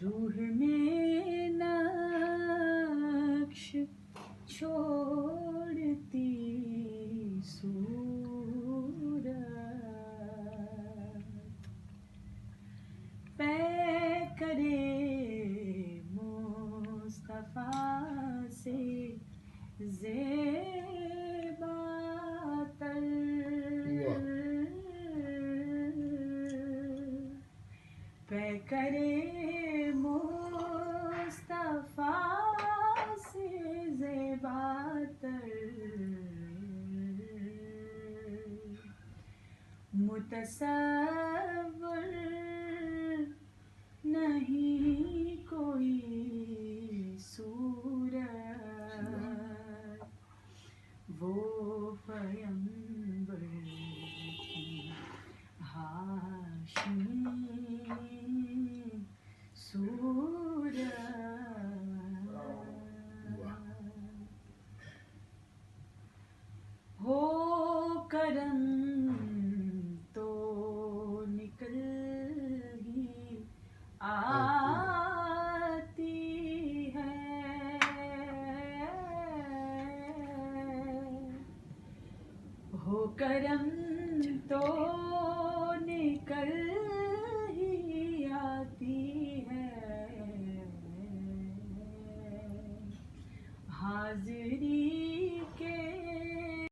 روح میں نقش چھوڑتی صورت پے کرے مصطفیٰ سے زیباتر پے کرے مصطفیٰ سے زیباتر متصور نہیں کوئی صورت وہ پیغمبر کی ہاشمی صورت ہو کرم تو نکل ہی آتی ہے ہو کرم تو نکل